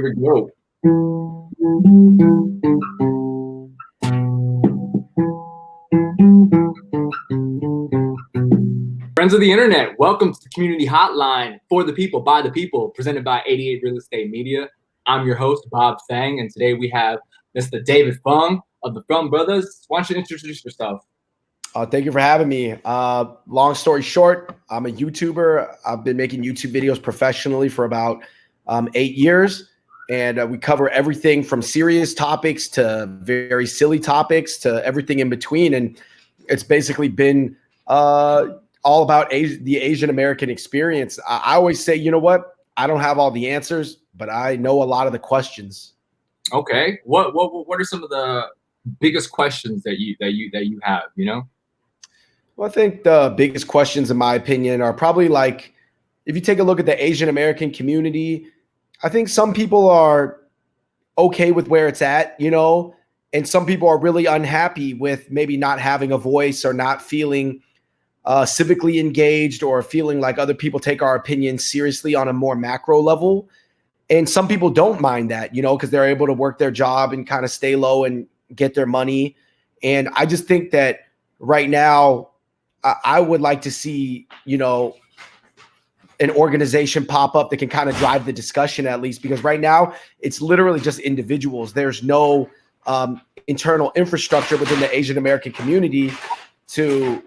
we go. Friends of the internet, welcome to the Community Hotline for the people, by the people, presented by 88 Real Estate Media. I'm your host, Bob Fang, and today we have Mr. David Fung of the Fung Brothers. Why don't you introduce yourself? Thank you for having me. Long story short, I'm a YouTuber. I've been making YouTube videos professionally for about 8 years. And we cover everything from serious topics to very silly topics to everything in between. And it's basically been all about the Asian American experience. I always say, you know what? I don't have all the answers, but I know a lot of the questions. Okay. What are some of the biggest questions that you have, you know? Well, I think the biggest questions, in my opinion, are probably like, if you take a look at the Asian American community, I think some people are okay with where it's at, you know, and some people are really unhappy with maybe not having a voice or not feeling civically engaged or feeling like other people take our opinions seriously on a more macro level. And some people don't mind that, you know, because they're able to work their job and kind of stay low and get their money. And I just think that right now, I would like to see, you know, an organization pop up that can kind of drive the discussion, at least, because right now it's literally just individuals. There's no internal infrastructure within the Asian American community to,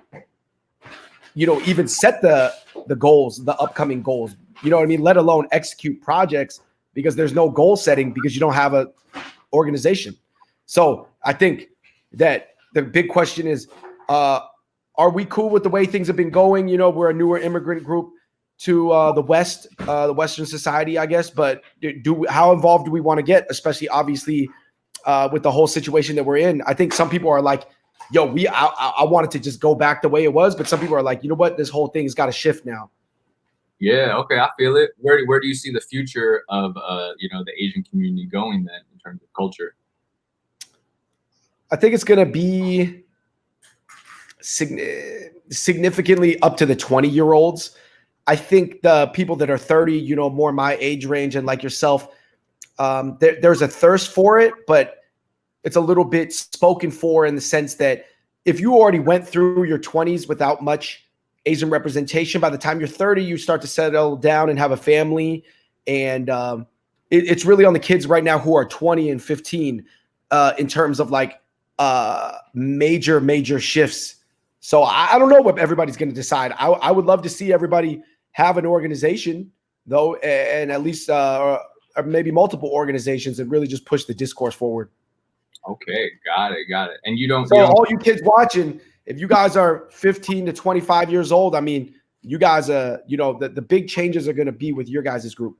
you know, even set the goals, the upcoming goals, you know what I mean? Let alone execute projects, because there's no goal setting because you don't have a organization. So I think that the big question is, are we cool with the way things have been going? You know, we're a newer immigrant group to the West, the Western society, I guess. But how involved do we want to get, especially obviously with the whole situation that we're in? I think some people are like, yo, I wanted to just go back the way it was. But some people are like, you know what, this whole thing's got to shift now. Yeah, okay, I feel it. Where do you see the future of you know, the Asian community going then in terms of culture? I think it's going to be significantly up to the 20-year-olds. I think the people that are 30, you know, more my age range and like yourself, there's a thirst for it, but it's a little bit spoken for in the sense that if you already went through your 20s without much Asian representation, by the time you're 30, you start to settle down and have a family. And it's really on the kids right now who are 20 and 15 in terms of like major shifts. So I don't know what everybody's going to decide. I would love to see everybody have an organization, though, and at least or maybe multiple organizations, and really just push the discourse forward. Okay, got it. And you don't. So all you kids watching, if you guys are 15 to 25 years old, I mean, you guys, you know, the big changes are going to be with your guys' group.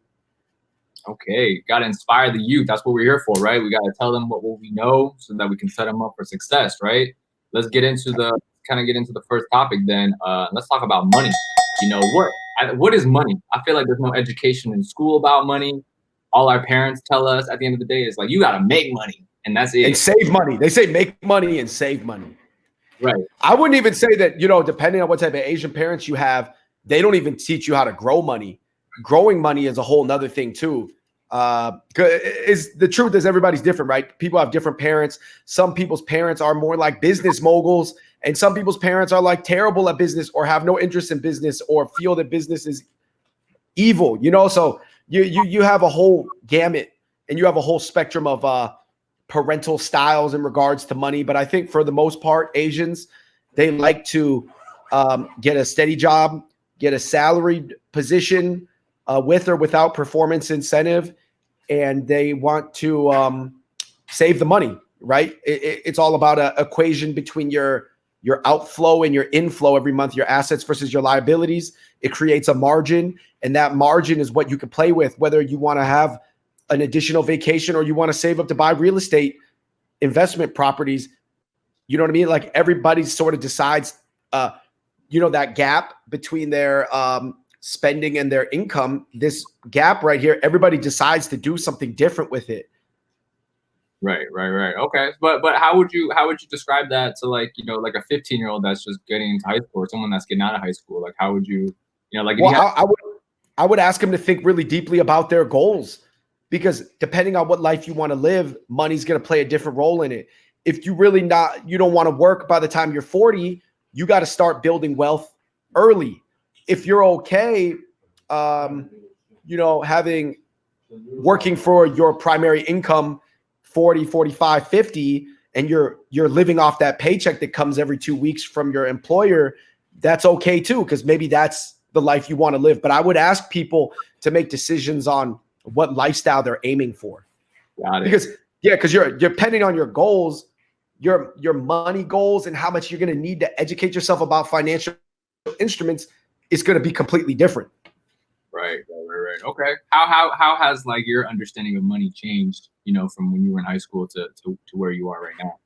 Okay, got to inspire the youth. That's what we're here for, right? We got to tell them what we know so that we can set them up for success, right? Let's get into the first topic then. Let's talk about money. You know, what is money? I feel like there's no education in school about money. All our parents tell us at the end of the day is like, you got to make money, and that's it. And save money. They say make money and save money. Right. I wouldn't even say that, you know, depending on what type of Asian parents you have, they don't even teach you how to grow money. Growing money is a whole nother thing too. Is the truth is everybody's different, right? People have different parents. Some people's parents are more like business moguls, and some people's parents are like terrible at business or have no interest in business or feel that business is evil, you know? So you have a whole gamut and you have a whole spectrum of parental styles in regards to money. But I think for the most part, Asians, they like to get a steady job, get a salaried position with or without performance incentive, and they want to save the money, right? It's all about an equation between your outflow and your inflow every month, your assets versus your liabilities. It creates a margin, and that margin is what you can play with, whether you want to have an additional vacation or you want to save up to buy real estate investment properties. You know what I mean? Like everybody sort of decides, you know, that gap between their spending and their income, this gap right here, everybody decides to do something different with it. Right. Okay. But how would you describe that to, like, you know, like a 15-year-old that's just getting into high school or someone that's getting out of high school? Like, how would you, you know, like, well, I would ask them to think really deeply about their goals. because depending on what life you want to live, money's going to play a different role in it. If you don't want to work by the time you're 40, you got to start building wealth early. If you're okay, having working for your primary income 40, 45, 50, and you're living off that paycheck that comes every 2 weeks from your employer, that's okay too, because maybe that's the life you want to live. But I would ask people to make decisions on what lifestyle they're aiming for. Got it. Because you're depending on your goals, your money goals, and how much you're going to need to educate yourself about financial instruments is going to be completely different. Right. Okay. How has like your understanding of money changed, from when you were in high school to where you are right now?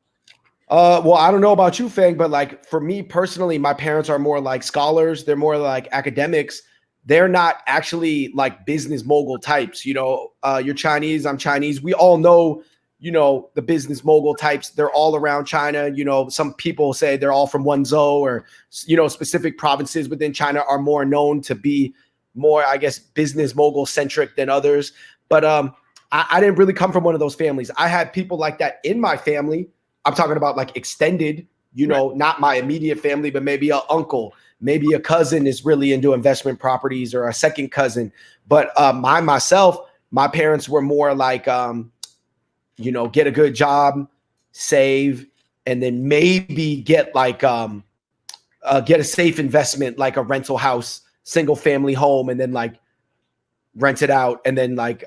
Well, I don't know about you, Fang, but like for me personally, my parents are more like scholars. They're more like academics. They're not actually like business mogul types. You're Chinese, I'm Chinese. We all know, the business mogul types. They're all around China. Some people say they're all from Wenzhou, or, specific provinces within China are more known to be more, I guess, business mogul centric than others. But I didn't really come from one of those families. I had people like that in my family. I'm talking about like extended, Right. not my immediate family, but maybe an uncle, maybe a cousin is really into investment properties, or a second cousin. But myself, my parents were more like, get a good job, save, and then maybe get like get a safe investment, like a rental house, single family home, and then like rent it out, and then like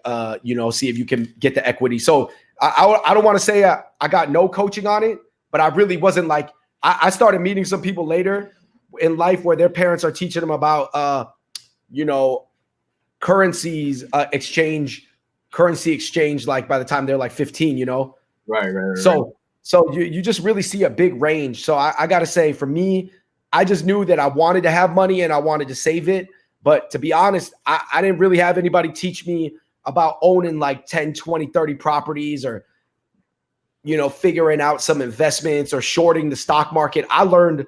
see if you can get the equity. So I don't want to say I got no coaching on it, but I really wasn't like, I started meeting some people later in life where their parents are teaching them about currency exchange, like by the time they're like 15. Right. So you just really see a big range. So I gotta say, for me, I just knew that I wanted to have money and I wanted to save it. But to be honest, I didn't really have anybody teach me about owning like 10, 20, 30 properties, or, figuring out some investments or shorting the stock market. I learned,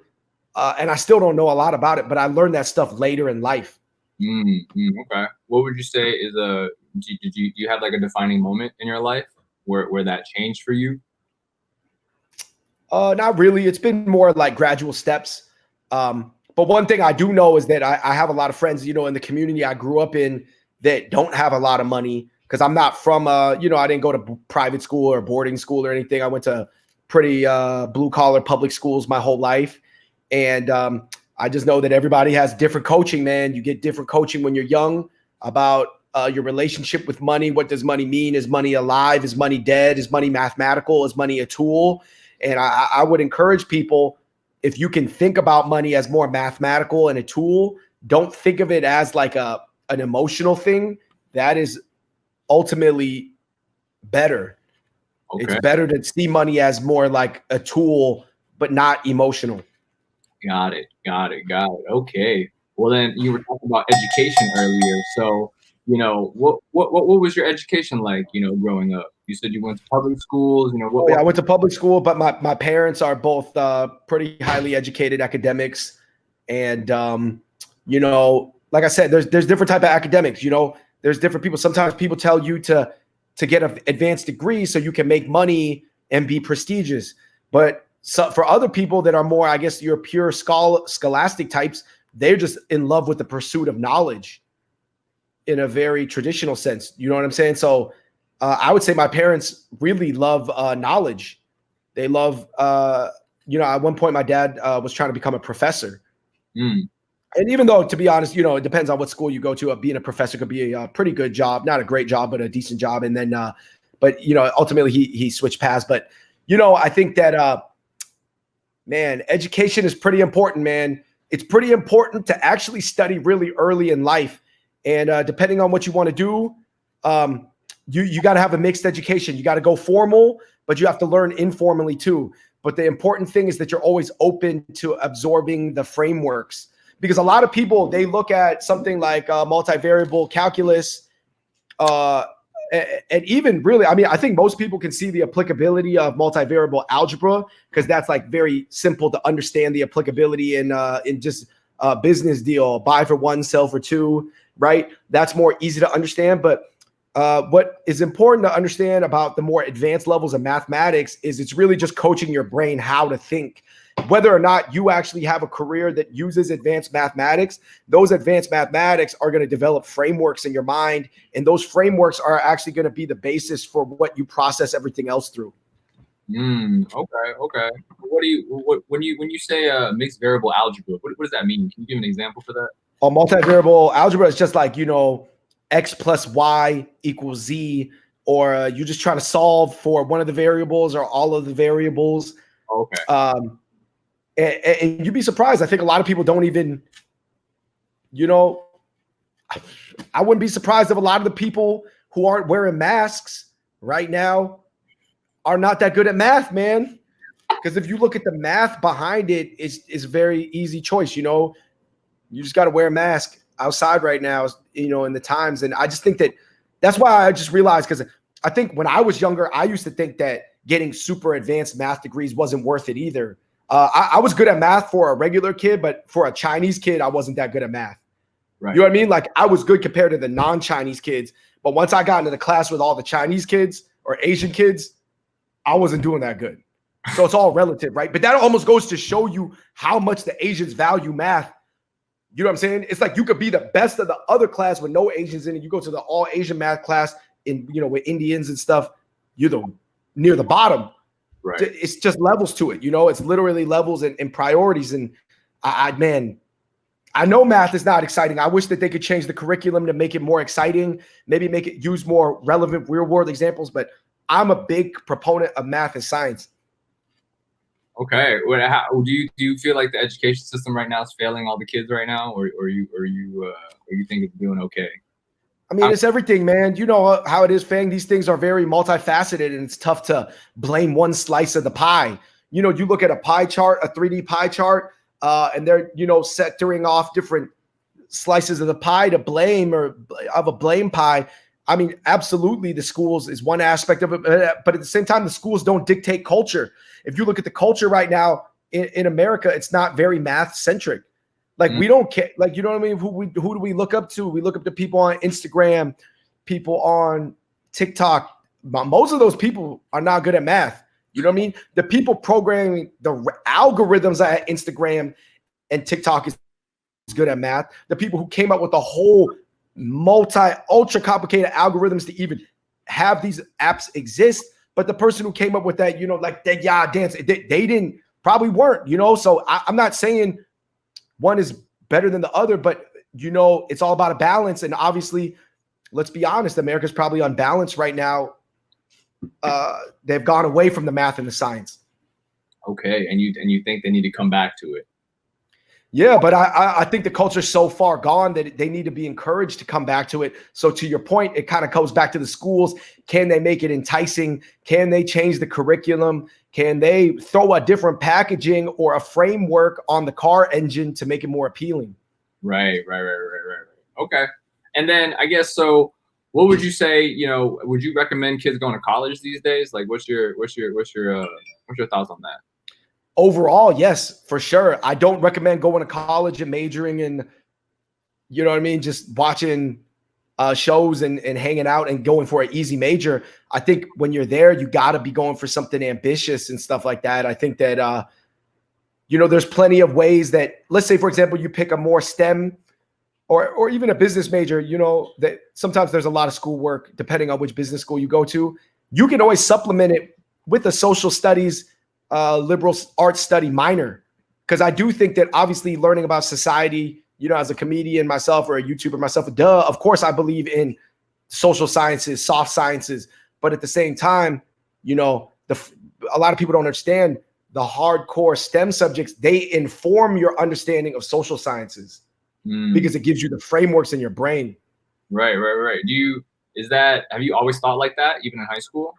and I still don't know a lot about it, but I learned that stuff later in life. Okay. What would you say is do you have like a defining moment in your life where that changed for you? Not really. It's been more like gradual steps. But one thing I do know is that I have a lot of friends, in the community I grew up in, that don't have a lot of money, because I'm not from, I didn't go to private school or boarding school or anything. I went to pretty blue collar public schools my whole life. And I just know that everybody has different coaching, man. You get different coaching when you're young about your relationship with money. What does money mean? Is money alive? Is money dead? Is money mathematical? Is money a tool? And I would encourage people, if you can think about money as more mathematical and a tool, don't think of it as like an emotional thing. That is ultimately better. Okay. It's better to see money as more like a tool, but not emotional. Got it. Okay. Well, then you were talking about education earlier. So, what was your education like, growing up? You said you went to public schools, I went to public school, but my parents are both pretty highly educated academics. And, like I said, there's different type of academics, there's different people. Sometimes people tell you to get an advanced degree so you can make money and be prestigious. But for other people that are more, I guess, your pure scholastic types, they're just in love with the pursuit of knowledge in a very traditional sense. You know what I'm saying? So I would say my parents really love knowledge. They love, at one point my dad was trying to become a professor. And even though, to be honest, it depends on what school you go to. Being a professor could be a pretty good job, not a great job, but a decent job. And then, but ultimately he switched paths. But I think that, man, education is pretty important, man. It's pretty important to actually study really early in life. And depending on what you want to do, you got to have a mixed education. You got to go formal, but you have to learn informally too. But the important thing is that you're always open to absorbing the frameworks. Because a lot of people, they look at something like multivariable calculus, and even really, I think most people can see the applicability of multivariable algebra, because that's like very simple to understand the applicability in just a business deal, buy for one, sell for two, right? That's more easy to understand. But What is important to understand about the more advanced levels of mathematics is it's really just coaching your brain how to think. Whether or not you actually have a career that uses advanced mathematics, those advanced mathematics are going to develop frameworks in your mind, and those frameworks are actually going to be the basis for what you process everything else through. Okay. When you say mixed variable algebra, what does that mean? Can you give an example for that? Multivariable algebra is just like, x plus y equals z, or you're just trying to solve for one of the variables or all of the variables. Okay. And you'd be surprised. I think a lot of people don't even, I wouldn't be surprised if a lot of the people who aren't wearing masks right now are not that good at math, man. Because if you look at the math behind it, it's a very easy choice. You just got to wear a mask outside right now, in the times. And I just think that's why I just realized, because I think when I was younger, I used to think that getting super advanced math degrees wasn't worth it either. I was good at math for a regular kid, but for a Chinese kid, I wasn't that good at math. Right. You know what I mean? Like, I was good compared to the non-Chinese kids. But once I got into the class with all the Chinese kids or Asian kids, I wasn't doing that good. So it's all relative, right? But that almost goes to show you how much the Asians value math. You know what I'm saying? It's like you could be the best of the other class with no Asians in it. You go to the all Asian math class with Indians and stuff, you're near the bottom. Right. It's just levels to it. It's literally levels and priorities. And I know math is not exciting. I wish that they could change the curriculum to make it more exciting, maybe make it use more relevant real world examples. But I'm a big proponent of math and science. Okay. Do you feel like the education system right now is failing all the kids right now, or you think it's doing okay? I mean, it's everything, man. You know how it is, Fang. These things are very multifaceted, and it's tough to blame one slice of the pie. You look at a pie chart, a 3D pie chart, and they're, sectoring off different slices of the pie to blame, or of a blame pie. I mean, absolutely, the schools is one aspect of it, but at the same time, the schools don't dictate culture. If you look at the culture right now in America, it's not very math centric. Like, we don't care. Like, you know what I mean? Who do we look up to? We look up to people on Instagram, people on TikTok. Most of those people are not good at math. You know what I mean? The people programming the algorithms at Instagram and TikTok is good at math. The people who came up with the whole ultra complicated algorithms to even have these apps exist. But the person who came up with that, like that dance, they didn't, probably weren't, So I'm not saying one is better than the other, but it's all about a balance. And obviously, let's be honest, America's probably unbalanced right now. They've gone away from the math and the science. Okay, and you think they need to come back to it? Yeah, but I think the culture's so far gone that they need to be encouraged to come back to it. So to your point, it kind of goes back to the schools. Can they make it enticing? Can they change the curriculum? Can they throw a different packaging or a framework on the car engine to make it more appealing? Right. Okay. And then I guess, so what would you say, would you recommend kids going to college these days? Like, what's your thoughts on that? Overall, yes, for sure. I don't recommend going to college and majoring in, just watching shows and hanging out and going for an easy major. I think when you're there, you got to be going for something ambitious and stuff like that. I think that, there's plenty of ways that, let's say, for example, you pick a more STEM or even a business major, that sometimes there's a lot of schoolwork depending on which business school you go to. You can always supplement it with a social studies liberal arts study minor, because I do think that obviously learning about society, as a comedian myself or a YouTuber myself, of course I believe in social sciences, soft sciences, but at the same time, a lot of people don't understand the hardcore STEM subjects. They inform your understanding of social sciences because it gives you the frameworks in your brain. Right. Have you always thought like that, even in high school?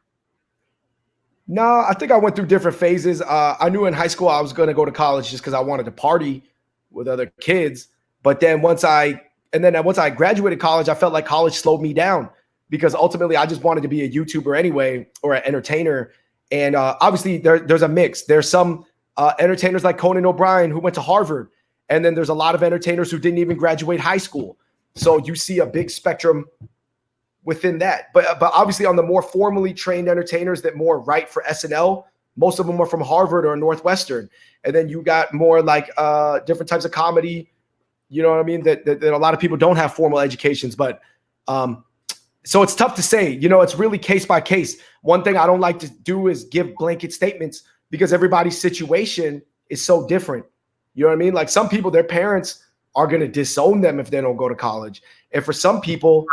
No, I think I went through different phases. I knew in high school I was going to go to college just because I wanted to party with other kids. But then once I graduated college, I felt like college slowed me down because ultimately I just wanted to be a YouTuber anyway, or an entertainer. And obviously there's a mix. There's some entertainers like Conan O'Brien who went to Harvard. And then there's a lot of entertainers who didn't even graduate high school. So you see a big spectrum within that. But obviously on the more formally trained entertainers that more write for SNL, most of them are from Harvard or Northwestern. And then you got more like different types of comedy, you know what I mean? That a lot of people don't have formal educations, but so it's tough to say, you know, it's really case by case. One thing I don't like to do is give blanket statements because everybody's situation is so different. You know what I mean? Like some people, their parents are going to disown them if they don't go to college. And for some people,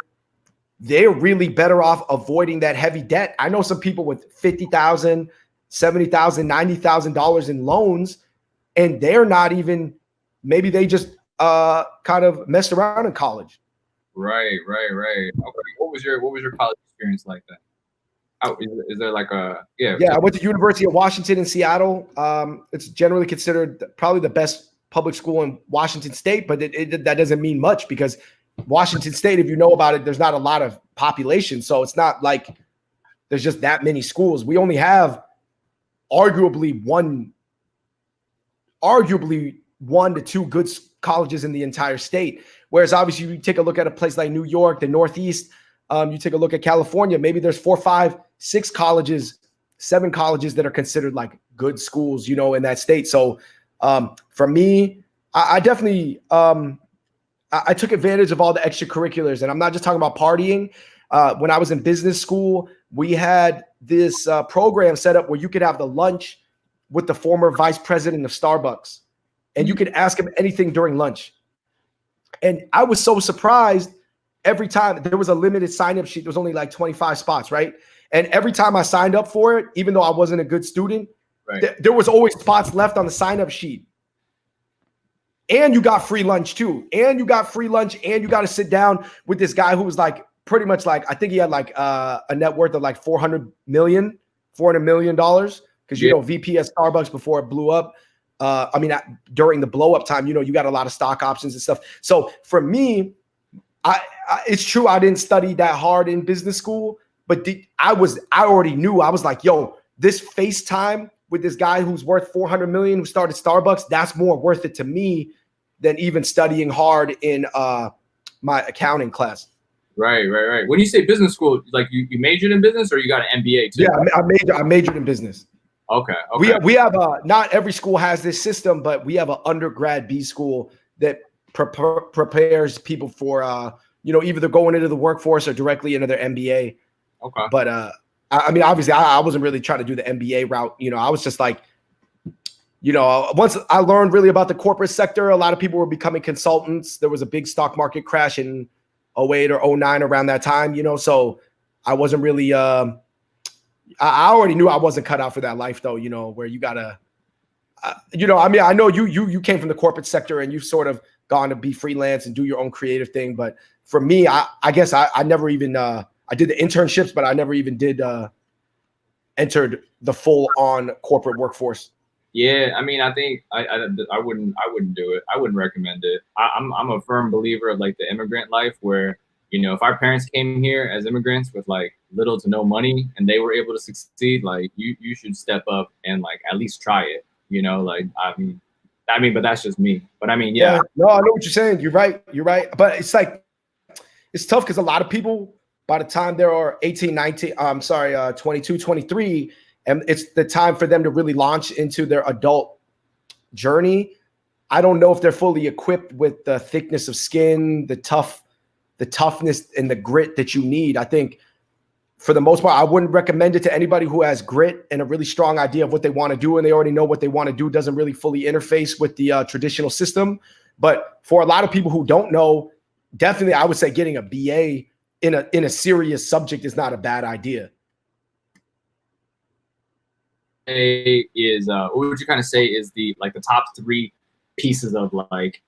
they're really better off avoiding that heavy debt. I know some people with $50,000, $70,000, $90,000 in loans, and they're not even, maybe they just kind of messed around in college. Right. Okay. What was your college experience like then? How, is there like a Yeah, I went to University of Washington in Seattle. It's generally considered probably the best public school in Washington State, but that doesn't mean much because Washington State, if you know about it, there's not a lot of population, so it's not like there's just that many schools. We only have arguably one to two good colleges in the entire state. Whereas obviously you take a look at a place like New York, the Northeast, you take a look at California, maybe there's 4, 5, 6 colleges, 7 colleges that are considered like good schools, you know, in that state. So for me, I definitely, I took advantage of all the extracurriculars, and I'm not just talking about partying. When I was in business school, we had this program set up where you could have the lunch with the former vice president of Starbucks, and you could ask him anything during lunch. And I was so surprised every time. There was a limited sign-up sheet. There was only like 25 spots, right? And every time I signed up for it, even though I wasn't a good student, right, there was always spots left on the sign-up sheet. And you got free lunch too. And you got free lunch, and you got to sit down with this guy who was like pretty much like, I think he had like a net worth of like $400 million because you know VP at Starbucks before it blew up. I mean, during the blow up time, you know, you got a lot of stock options and stuff. So for me, it's true I didn't study that hard in business school, but I already knew. I was like, yo, this FaceTime with this guy who's worth $400 million who started Starbucks, that's more worth it to me than even studying hard in my accounting class. Right. When you say business school, like you majored in business or you got an MBA too? Yeah, I majored in business. Okay. We have not every school has this system, but we have an undergrad B school that prepares people for you know, either they're going into the workforce or directly into their MBA. Okay. But I mean, obviously, I wasn't really trying to do the MBA route. You know, I was just like, you know, once I learned really about the corporate sector, a lot of people were becoming consultants. There was a big stock market crash in 08 or 09 around that time, you know, so I wasn't really I already knew I wasn't cut out for that life though, you know, where you gotta you know, I mean, I know you came from the corporate sector and you've sort of gone to be freelance and do your own creative thing, but for me, I guess I never even I did the internships, but I never even did entered the full on corporate workforce. Yeah, I mean, I think I wouldn't do it. I wouldn't recommend it. I'm a firm believer of like the immigrant life where, you know, if our parents came here as immigrants with like little to no money and they were able to succeed, like you should step up and like at least try it, you know, like I mean, but that's just me. But I mean, yeah. No, I know what you're saying. You're right. But it's like, it's tough because a lot of people, by the time they are 18, 19, 22, 23, and it's the time for them to really launch into their adult journey. I don't know if they're fully equipped with the thickness of skin, the toughness and the grit that you need. I think for the most part, I wouldn't recommend it to anybody who has grit and a really strong idea of what they want to do, and they already know what they want to do, doesn't really fully interface with the traditional system. But for a lot of people who don't know, definitely I would say getting a BA in a serious subject is not a bad idea. What would you kind of say is the top 3 pieces of like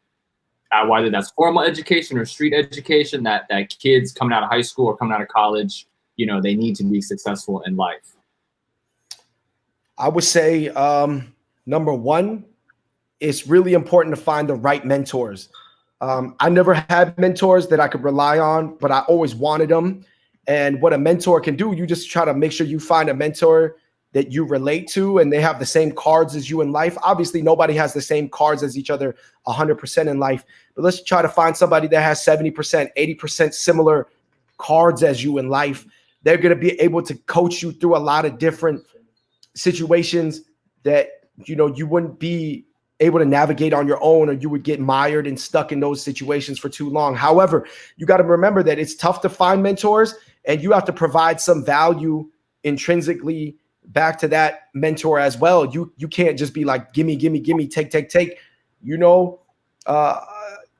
whether that's formal education or street education that kids coming out of high school or coming out of college, you know, they need to be successful in life? I would say number 1, it's really important to find the right mentors. I never had mentors that I could rely on, but I always wanted them. And what a mentor can do, you just try to make sure you find a mentor that you relate to and they have the same cards as you in life. Obviously, nobody has the same cards as each other 100% in life, but let's try to find somebody that has 70%, 80% similar cards as you in life. They're going to be able to coach you through a lot of different situations that, you know, you wouldn't be able to navigate on your own, or you would get mired and stuck in those situations for too long. However, you got to remember that it's tough to find mentors, and you have to provide some value intrinsically back to that mentor as well. You can't just be like, gimme, take. You know,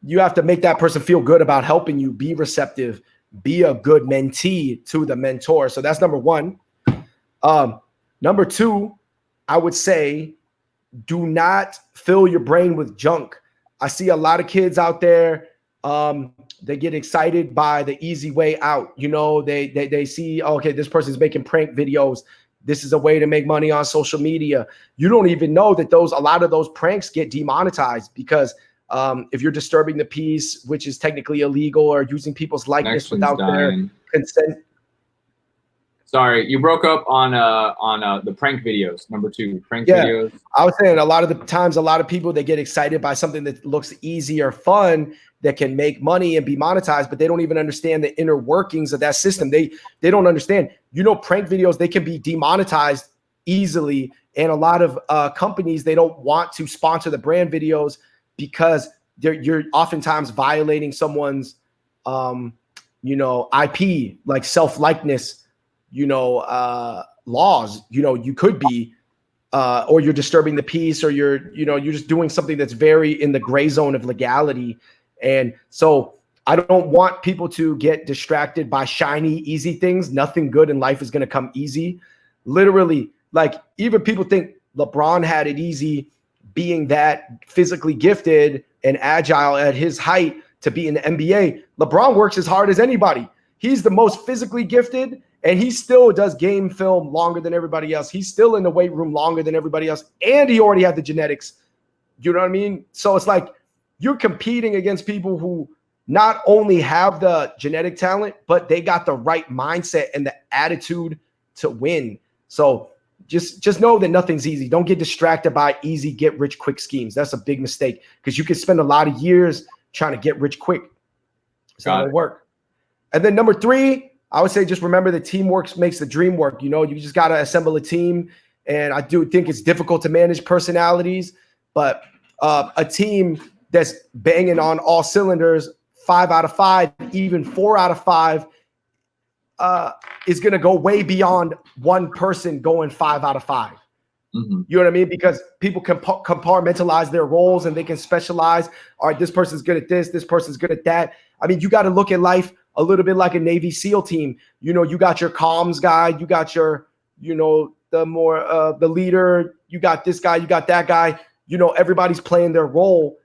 you have to make that person feel good about helping you, be receptive, be a good mentee to the mentor. So that's number one. Number two, I would say, do not fill your brain with junk. I see a lot of kids out there. They get excited by the easy way out. You know, they see, okay, this person's making prank videos. This is a way to make money on social media. You don't even know that a lot of those pranks get demonetized because if you're disturbing the peace, which is technically illegal, or using people's likeness without their consent. Sorry, you broke up on the prank videos. Number two, prank videos. I was saying a lot of the times, a lot of people, they get excited by something that looks easy or fun that can make money and be monetized, but they don't even understand the inner workings of that system. They don't understand. You know, prank videos, they can be demonetized easily, and a lot of companies, they don't want to sponsor the brand videos because you're oftentimes violating someone's you know, IP, like self-likeness, you know, laws. You know, you could be or you're disturbing the peace, or you're just doing something that's very in the gray zone of legality. And so I don't want people to get distracted by shiny, easy things. Nothing good in life is going to come easy. Literally, like, even people think LeBron had it easy being that physically gifted and agile at his height to be in the NBA. LeBron works as hard as anybody. He's the most physically gifted, and he still does game film longer than everybody else. He's still in the weight room longer than everybody else, and he already had the genetics. You know what I mean? So it's like you're competing against people who not only have the genetic talent, but they got the right mindset and the attitude to win. So just know that nothing's easy. Don't get distracted by easy get rich quick schemes. That's a big mistake, because you can spend a lot of years trying to get rich quick. It's not gonna work. And then number three, I would say, just remember that teamwork makes the dream work. You know, you just got to assemble a team. And I do think it's difficult to manage personalities, but a team that's banging on all cylinders, 5 out of 5, even 4 out of 5, is going to go way beyond one person going 5 out of 5. Mm-hmm. You know what I mean? Because people can compartmentalize their roles, and they can specialize. All right, this person's good at this person's good at that. I mean, you got to look at life a little bit like a Navy SEAL team. You know, you got your comms guy, you got your, you know, the leader, you got this guy, you got that guy. You know, everybody's playing their role.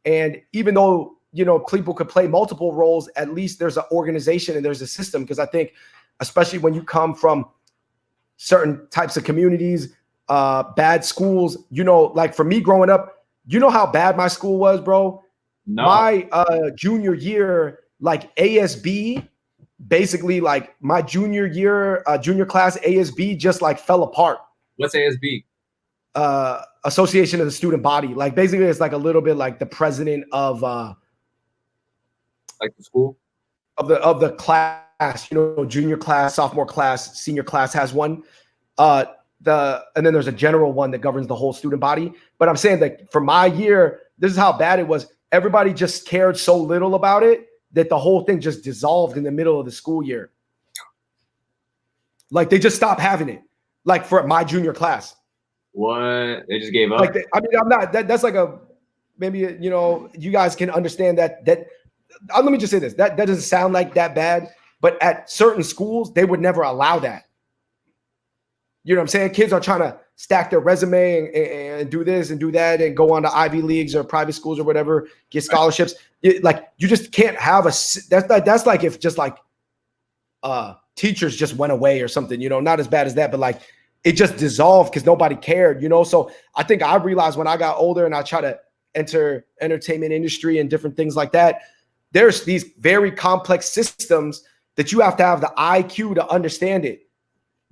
And even though, you know, people could play multiple roles, at least there's an organization and there's a system. Because I think, especially when you come from certain types of communities, bad schools, you know, like for me growing up, you know how bad my school was, bro? No. My junior year, like ASB, basically like my junior year, junior class ASB just like fell apart. What's ASB? Association of the Student Body. Like basically it's like a little bit like the president of like the school? Of the class, you know, junior class, sophomore class, senior class has one. And then there's a general one that governs the whole student body. But I'm saying that for my year, this is how bad it was. Everybody just cared so little about it that the whole thing just dissolved in the middle of the school year. Like they just stopped having it. Like for my junior class. What? They just gave up? Like I mean, I'm not. That's like a maybe, you know, you guys can understand that. Let me just say this. That doesn't sound like that bad, but at certain schools, they would never allow that. You know what I'm saying? Kids are trying to stack their resume and do this and do that and go on to Ivy Leagues or private schools or whatever, get scholarships. Like you just can't have that's like if just like teachers just went away or something, you know, not as bad as that, but like it just dissolved because nobody cared, you know? So I think I realized when I got older and I try to enter entertainment industry and different things like that, there's these very complex systems that you have to have the IQ to understand it.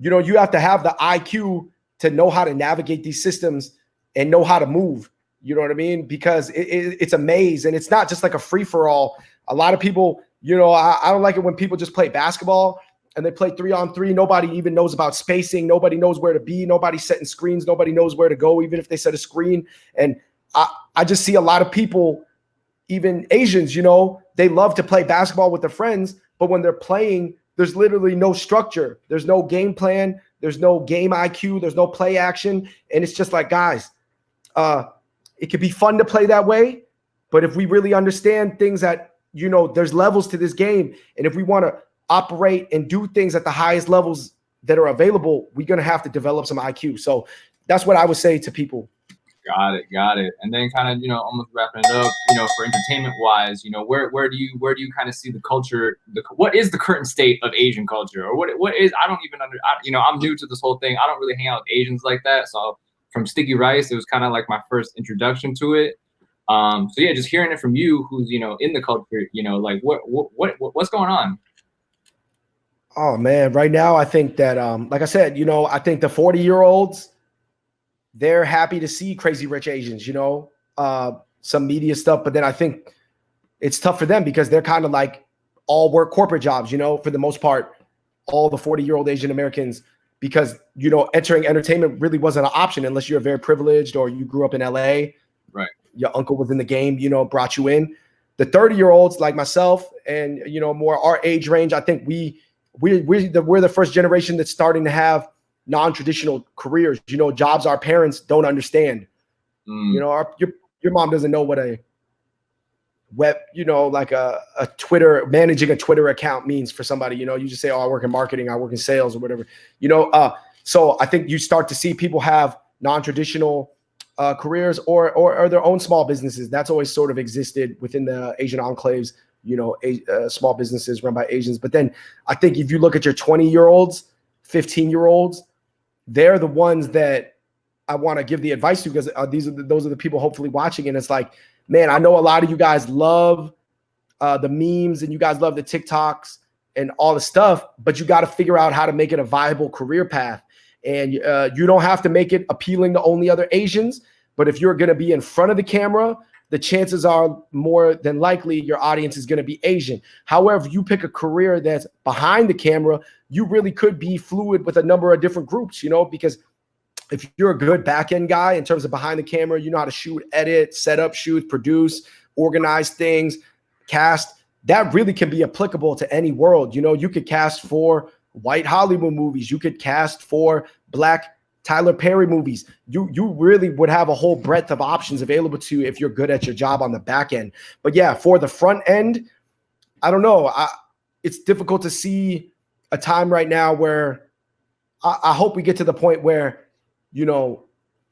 You know, you have to have the IQ to know how to navigate these systems and know how to move. You know what I mean? Because it's a maze, and it's not just like a free for all. A lot of people You know, I don't like it when people just play basketball and they play 3-on-3. Nobody even knows about spacing. Nobody knows where to be. Nobody's setting screens. Nobody knows where to go, even if they set a screen. And I just see a lot of people, even Asians, you know, they love to play basketball with their friends, but when they're playing, there's literally no structure. There's no game plan. There's no game IQ. There's no play action. And it's just like, guys, it could be fun to play that way. But if we really understand things that, you know, there's levels to this game. And if we want to operate and do things at the highest levels that are available, we're going to have to develop some IQ. So that's what I would say to people. Got it. And then kind of, you know, almost wrapping it up, you know, for entertainment wise, you know, where do you kind of see the culture, what is the current state of Asian culture, or what is, I don't even you know, I'm new to this whole thing. I don't really hang out with Asians like that. So from Sticky Rice, it was kind of like my first introduction to it. So yeah, just hearing it from you, who's, you know, in the culture, you know, like what's going on? Oh man, right now I think that, like I said, you know, I think the 40-year-olds, they're happy to see Crazy Rich Asians, you know, some media stuff. But then I think it's tough for them because they're kind of like all work corporate jobs, you know, for the most part, all the 40-year-old Asian Americans, because, you know, entering entertainment really wasn't an option unless you're very privileged or you grew up in LA. Right. Your uncle was in the game, you know, brought you in. The 30-year-olds like myself and, you know, more our age range, I think we're the first generation that's starting to have non-traditional careers, you know, jobs our parents don't understand. You know, your mom doesn't know what a web, you know, like a Twitter, managing a Twitter account means for somebody. You know, you just say, oh, I work in marketing, I work in sales or whatever, you know. So I think you start to see people have non-traditional careers or their own small businesses. That's always sort of existed within the Asian enclaves, you know, small businesses run by Asians. But then I think if you look at your 20-year-olds, 15-year-olds, they're the ones that I want to give the advice to, because those are the people hopefully watching. And it's like, man, I know a lot of you guys love the memes and you guys love the TikToks and all the stuff, but you got to figure out how to make it a viable career path. And you don't have to make it appealing to only other Asians, but if you're going to be in front of the camera, the chances are more than likely your audience is going to be Asian. However, you pick a career that's behind the camera, you really could be fluid with a number of different groups, you know, because if you're a good back-end guy in terms of behind the camera, you know how to shoot, edit, set up, shoot, produce, organize things, cast, that really can be applicable to any world. You know, you could cast for white Hollywood movies. You could cast for Black Tyler Perry movies. You really would have a whole breadth of options available to you if you're good at your job on the back end. But yeah, for the front end, I don't know. It's difficult to see a time right now where I hope we get to the point where, you know,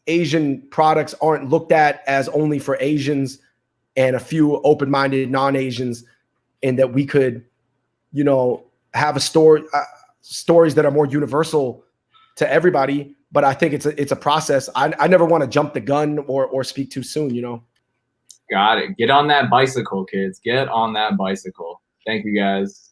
Asian products aren't looked at as only for Asians and a few open-minded non-Asians, and that we could, you know, have a stories that are more universal to everybody. But I think it's a process. I never want to jump the gun or speak too soon, you know. Got it. Get on that bicycle, kids. Get on that bicycle. Thank you, guys.